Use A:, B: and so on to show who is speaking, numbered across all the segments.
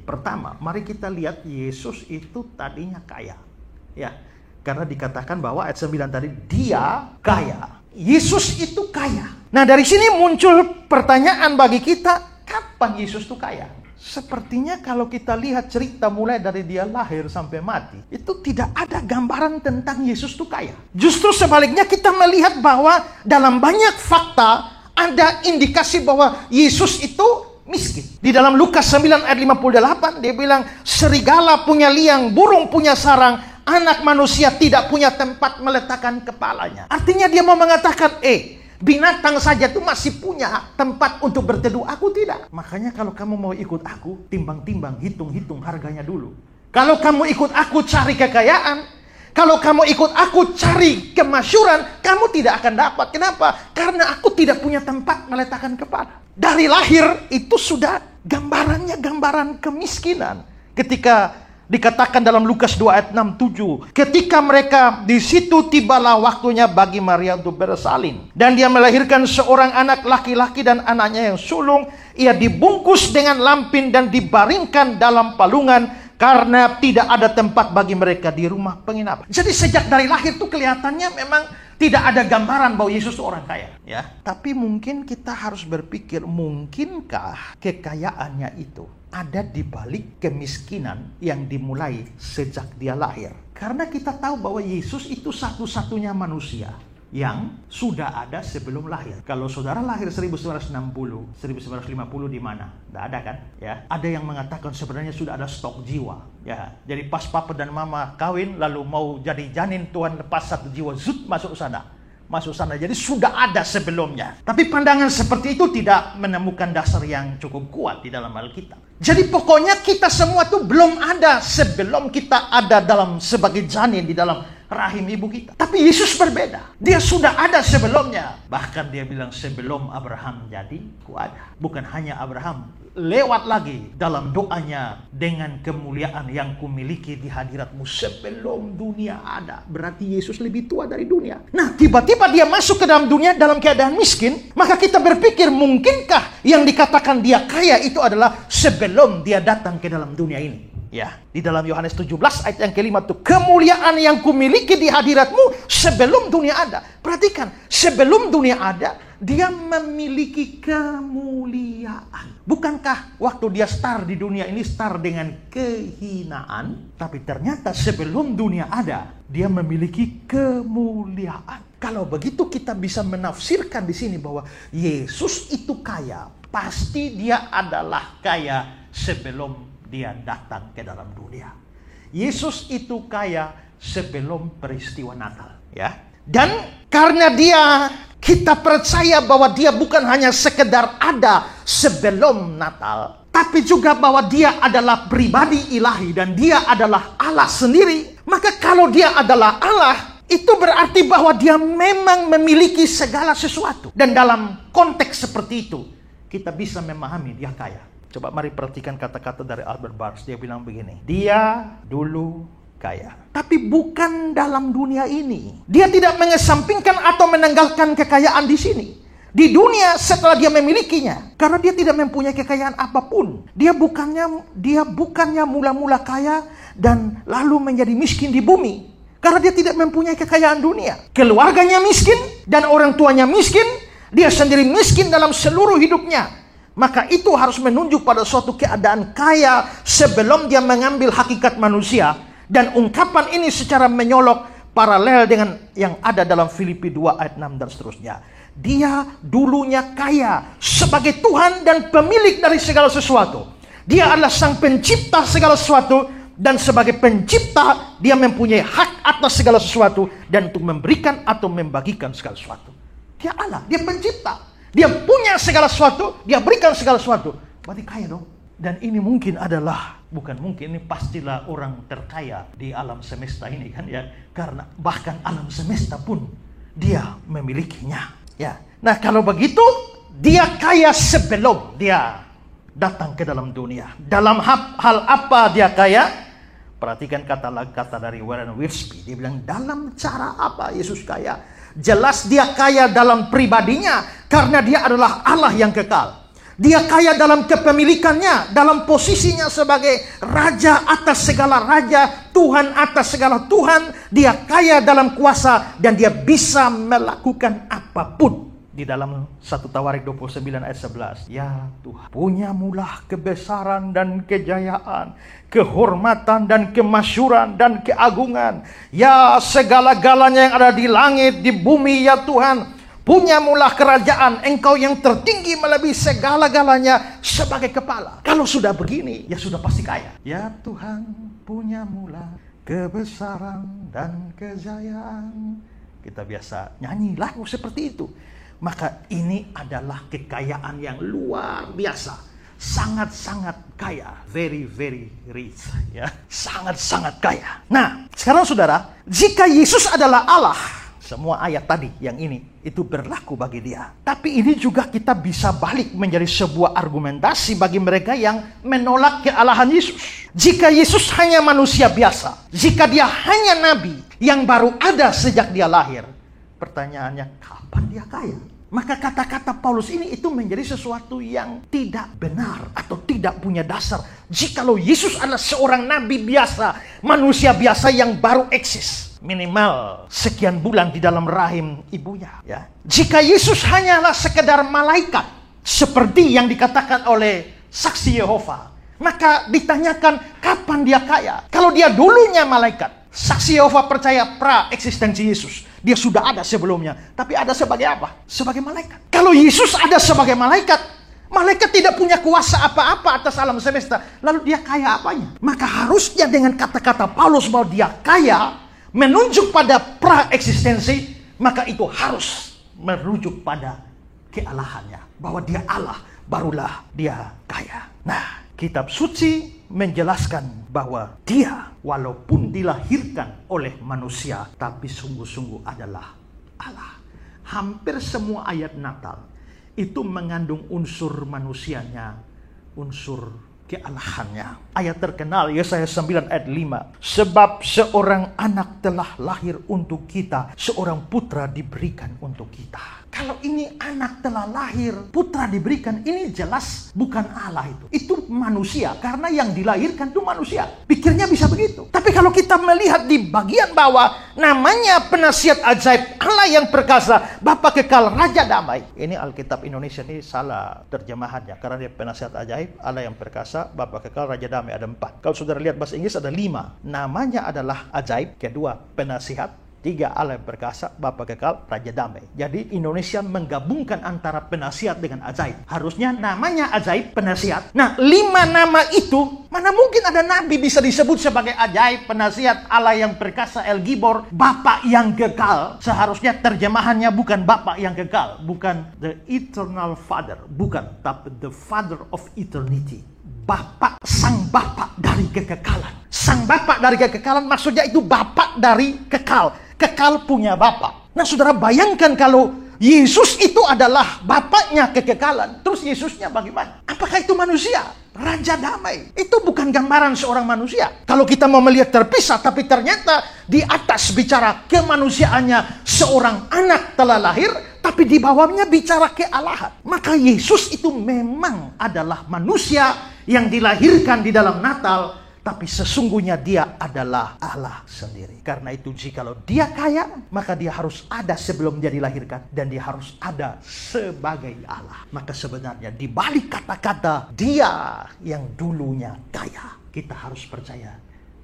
A: Pertama, mari kita lihat Yesus itu tadinya kaya. Ya, karena dikatakan bahwa ayat 9 tadi, dia kaya. Yesus itu kaya. Nah, dari sini muncul pertanyaan bagi kita, kapan Yesus itu kaya? Sepertinya kalau kita lihat cerita mulai dari dia lahir sampai mati, itu tidak ada gambaran tentang Yesus itu kaya. Justru sebaliknya kita melihat bahwa dalam banyak fakta ada indikasi bahwa Yesus itu miskin. Di dalam Lukas 9 ayat 58 dia bilang, serigala punya liang, burung punya sarang, anak manusia tidak punya tempat meletakkan kepalanya. Artinya dia mau mengatakan, binatang saja tuh masih punya tempat untuk berteduh, aku tidak. Makanya kalau kamu mau ikut aku, timbang-timbang, hitung-hitung harganya dulu. Kalau kamu ikut aku cari kekayaan, kalau kamu ikut aku cari kemasyhuran, kamu tidak akan dapat. Kenapa? Karena aku tidak punya tempat meletakkan kepala. Dari lahir itu sudah gambarannya gambaran kemiskinan. Ketika dikatakan dalam Lukas 2 ayat 6-7, ketika mereka di situ tibalah waktunya bagi Maria untuk bersalin, dan dia melahirkan seorang anak laki-laki dan anaknya yang sulung. Ia dibungkus dengan lampin dan dibaringkan dalam palungan karena tidak ada tempat bagi mereka di rumah penginapan. Jadi sejak dari lahir tuh kelihatannya memang tidak ada gambaran bahwa Yesus itu orang kaya, ya. Tapi mungkin kita harus berpikir, mungkinkah kekayaannya itu ada di balik kemiskinan yang dimulai sejak dia lahir? Karena kita tahu bahwa Yesus itu satu-satunya manusia yang sudah ada sebelum lahir. Kalau saudara lahir 1960, 1950 di mana? Tidak ada kan? Ya, ada yang mengatakan sebenarnya sudah ada stok jiwa. Ya, jadi pas papa dan mama kawin lalu mau jadi janin, Tuhan lepas satu jiwa, zut masuk sana. Jadi sudah ada sebelumnya. Tapi pandangan seperti itu tidak menemukan dasar yang cukup kuat di dalam Alkitab. Jadi pokoknya kita semua tuh belum ada sebelum kita ada dalam sebagai janin di dalam rahim ibu kita. Tapi Yesus berbeda. Dia sudah ada sebelumnya. Bahkan dia bilang, sebelum Abraham jadi, ku ada. Bukan hanya Abraham, lewat lagi dalam doanya, dengan kemuliaan yang kumiliki di hadiratmu sebelum dunia ada. Berarti Yesus lebih tua dari dunia. Nah, tiba-tiba dia masuk ke dalam dunia dalam keadaan miskin. Maka kita berpikir, mungkinkah yang dikatakan dia kaya itu adalah sebelum dia datang ke dalam dunia ini? Ya, di dalam Yohanes 17 ayat yang kelima tuh, kemuliaan yang kumiliki di hadiratmu sebelum dunia ada. Perhatikan, sebelum dunia ada, dia memiliki kemuliaan. Bukankah waktu dia star di dunia ini star dengan kehinaan? Tapi ternyata sebelum dunia ada, dia memiliki kemuliaan. Kalau begitu kita bisa menafsirkan di sini bahwa Yesus itu kaya. Pasti dia adalah kaya sebelum dia datang ke dalam dunia. Yesus itu kaya sebelum peristiwa Natal, ya. Dan karena dia, kita percaya bahwa dia bukan hanya sekedar ada sebelum Natal, tapi juga bahwa dia adalah pribadi ilahi dan dia adalah Allah sendiri. Maka kalau dia adalah Allah, itu berarti bahwa dia memang memiliki segala sesuatu. Dan dalam konteks seperti itu, kita bisa memahami dia kaya. Coba mari perhatikan kata-kata dari Albert Barnes. Dia bilang begini, dia dulu kaya, tapi bukan dalam dunia ini. Dia tidak mengesampingkan atau menanggalkan kekayaan di sini. Di dunia setelah dia memilikinya, karena dia tidak mempunyai kekayaan apapun. Dia bukannya mula-mula kaya dan lalu menjadi miskin di bumi. Karena dia tidak mempunyai kekayaan dunia. Keluarganya miskin dan orang tuanya miskin. Dia sendiri miskin dalam seluruh hidupnya. Maka itu harus menunjuk pada suatu keadaan kaya sebelum dia mengambil hakikat manusia. Dan ungkapan ini secara menyolok paralel dengan yang ada dalam Filipi 2 ayat 6 dan seterusnya. Dia dulunya kaya sebagai Tuhan dan pemilik dari segala sesuatu. Dia adalah sang pencipta segala sesuatu. Dan sebagai pencipta, dia mempunyai hak atas segala sesuatu. Dan untuk memberikan atau membagikan segala sesuatu. Dia Allah, dia pencipta. Dia punya segala sesuatu, dia berikan segala sesuatu. Berarti kaya dong. Dan ini mungkin adalah, bukan mungkin, ini pastilah orang terkaya di alam semesta ini kan ya. Karena bahkan alam semesta pun dia memilikinya. Ya. Nah kalau begitu, dia kaya sebelum dia datang ke dalam dunia. Dalam hal apa dia kaya? Perhatikan kata dari Warren Wiersbe. Dia bilang, dalam cara apa Yesus kaya? Jelas dia kaya dalam pribadinya karena dia adalah Allah yang kekal. Dia kaya dalam kepemilikannya, dalam posisinya sebagai raja atas segala raja, Tuhan atas segala Tuhan. Dia kaya dalam kuasa dan dia bisa melakukan apapun. Di dalam 1 Tawarik 29 ayat 11. Ya Tuhan, punyamulah kebesaran dan kejayaan, kehormatan dan kemasyuran dan keagungan. Ya segala-galanya yang ada di langit, di bumi, ya Tuhan. Punyamulah kerajaan, engkau yang tertinggi melebihi segala-galanya sebagai kepala. Kalau sudah begini, ya sudah pasti kaya. Ya Tuhan, punyamulah kebesaran dan kejayaan. Kita biasa nyanyi lagu seperti itu. Maka ini adalah kekayaan yang luar biasa. Sangat-sangat kaya. Very, very rich. Ya. Sangat-sangat kaya. Nah, sekarang saudara, jika Yesus adalah Allah, semua ayat tadi yang ini, itu berlaku bagi dia. Tapi ini juga kita bisa balik menjadi sebuah argumentasi bagi mereka yang menolak kealahan Yesus. Jika Yesus hanya manusia biasa, jika dia hanya nabi yang baru ada sejak dia lahir, pertanyaannya, kapan dia kaya? Maka kata-kata Paulus ini itu menjadi sesuatu yang tidak benar atau tidak punya dasar. Jikalau Yesus adalah seorang nabi biasa, manusia biasa yang baru eksis, minimal sekian bulan di dalam rahim ibunya. Ya. Jika Yesus hanyalah sekedar malaikat, seperti yang dikatakan oleh saksi Yehova, maka ditanyakan kapan dia kaya. Kalau dia dulunya malaikat, saksi Yehova percaya pra-eksistensi Yesus. Dia sudah ada sebelumnya. Tapi ada sebagai apa? Sebagai malaikat. Kalau Yesus ada sebagai malaikat, malaikat tidak punya kuasa apa-apa atas alam semesta. Lalu dia kaya apanya? Maka harusnya dengan kata-kata Paulus bahwa dia kaya, menunjuk pada pra-eksistensi, maka itu harus merujuk pada kealahannya. Bahwa dia Allah, barulah dia kaya. Nah, kitab suci menjelaskan bahwa dia walaupun dilahirkan oleh manusia, tapi sungguh-sungguh adalah Allah. Hampir semua ayat Natal itu mengandung unsur manusianya, unsur kealahannya. Ayat terkenal Yesaya 9 ayat 5. Sebab seorang anak telah lahir untuk kita, seorang putra diberikan untuk kita. Kalau ini anak telah lahir, putra diberikan, ini jelas bukan Allah itu. Itu manusia, karena yang dilahirkan itu manusia. Pikirnya bisa begitu. Tapi kalau kita melihat di bagian bawah, namanya penasihat ajaib, Allah yang perkasa, Bapa kekal, Raja damai. Ini Alkitab Indonesia ini salah terjemahannya, karena dia penasihat ajaib, Allah yang perkasa, Bapa kekal, Raja damai, ada 4. Kalau saudara lihat bahasa Inggris ada 5. Namanya adalah ajaib, kedua penasihat, 3 Allah yang perkasa, Bapa kekal, Raja damai. Jadi Indonesia menggabungkan antara penasihat dengan ajaib. Harusnya namanya ajaib, penasihat. Nah, 5 nama itu, mana mungkin ada nabi bisa disebut sebagai ajaib, penasihat, Allah yang perkasa, El Gibor, Bapa yang kekal. Seharusnya terjemahannya bukan Bapa yang kekal, bukan the eternal father, bukan, tapi the father of eternity. Bapak, sang Bapak dari kekekalan. Sang Bapak dari kekekalan maksudnya itu Bapak dari kekal. Kekal punya Bapak. Nah, saudara bayangkan kalau Yesus itu adalah Bapaknya kekekalan. Terus Yesusnya bagaimana? Apakah itu manusia? Raja damai. Itu bukan gambaran seorang manusia. Kalau kita mau melihat terpisah, tapi ternyata di atas bicara kemanusiaannya seorang anak telah lahir, tapi di bawahnya bicara kealahan. Maka Yesus itu memang adalah manusia yang dilahirkan di dalam Natal, tapi sesungguhnya dia adalah Allah sendiri. Karena itu jikalau dia kaya, maka dia harus ada sebelum dia dilahirkan, dan dia harus ada sebagai Allah. Maka sebenarnya di balik kata-kata dia yang dulunya kaya, kita harus percaya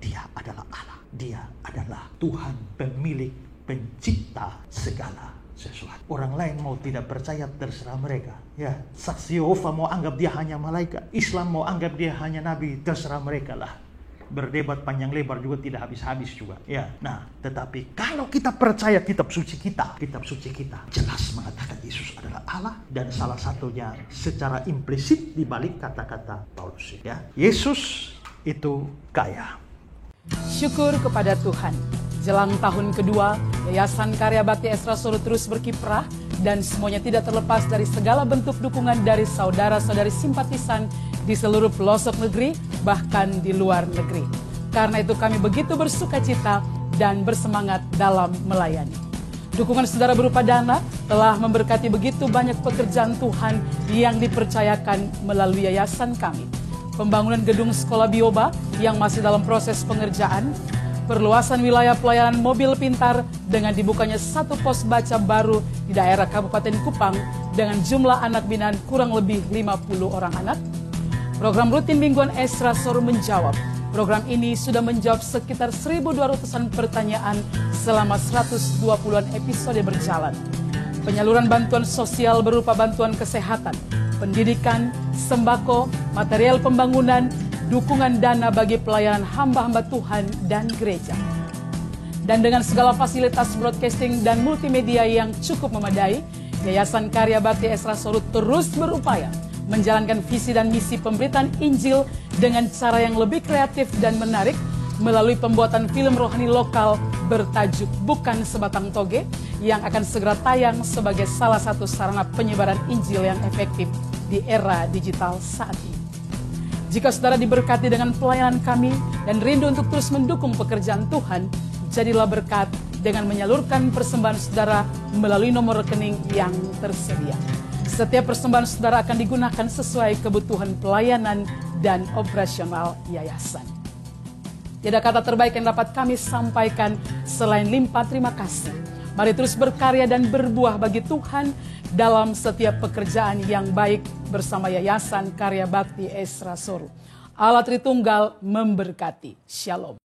A: dia adalah Allah. Dia adalah Tuhan, pemilik, pencipta segala sesuatu. Orang lain mau tidak percaya, terserah mereka. Ya, saksi Yehova mau anggap dia hanya malaikat, Islam mau anggap dia hanya nabi, terserah mereka lah. Berdebat panjang lebar juga tidak habis-habis juga. Ya, nah, tetapi kalau kita percaya kitab suci kita jelas mengatakan Yesus adalah Allah, dan salah satunya secara implisit di balik kata-kata Paulus. Ya, Yesus itu kaya.
B: Syukur kepada Tuhan. Jelang tahun kedua, Yayasan Karya Bakti Esra Solo terus berkiprah, dan semuanya tidak terlepas dari segala bentuk dukungan dari saudara-saudari simpatisan di seluruh pelosok negeri, bahkan di luar negeri. Karena itu kami begitu bersuka cita dan bersemangat dalam melayani. Dukungan saudara berupa dana telah memberkati begitu banyak pekerjaan Tuhan yang dipercayakan melalui yayasan kami. Pembangunan gedung sekolah Bioba yang masih dalam proses pengerjaan, perluasan wilayah pelayanan mobil pintar dengan dibukanya satu pos baca baru di daerah Kabupaten Kupang dengan jumlah anak binaan kurang lebih 50 orang anak. Program rutin mingguan Esra Soru menjawab. Program ini sudah menjawab sekitar 1.200-an pertanyaan selama 120-an episode berjalan. Penyaluran bantuan sosial berupa bantuan kesehatan, pendidikan, sembako, material pembangunan, dukungan dana bagi pelayanan hamba-hamba Tuhan dan gereja. Dan dengan segala fasilitas broadcasting dan multimedia yang cukup memadai, Yayasan Karya Bakti Esra Soru terus berupaya menjalankan visi dan misi pemberitaan Injil dengan cara yang lebih kreatif dan menarik melalui pembuatan film rohani lokal bertajuk Bukan Sebatang Toge yang akan segera tayang sebagai salah satu sarana penyebaran Injil yang efektif di era digital saat ini. Jika saudara diberkati dengan pelayanan kami dan rindu untuk terus mendukung pekerjaan Tuhan, jadilah berkat dengan menyalurkan persembahan saudara melalui nomor rekening yang tersedia. Setiap persembahan saudara akan digunakan sesuai kebutuhan pelayanan dan operasional yayasan. Tidak kata terbaik yang dapat kami sampaikan selain limpah terima kasih. Mari terus berkarya dan berbuah bagi Tuhan dalam setiap pekerjaan yang baik bersama Yayasan Karya Bakti Esra Soru. Allah Tritunggal memberkati. Shalom.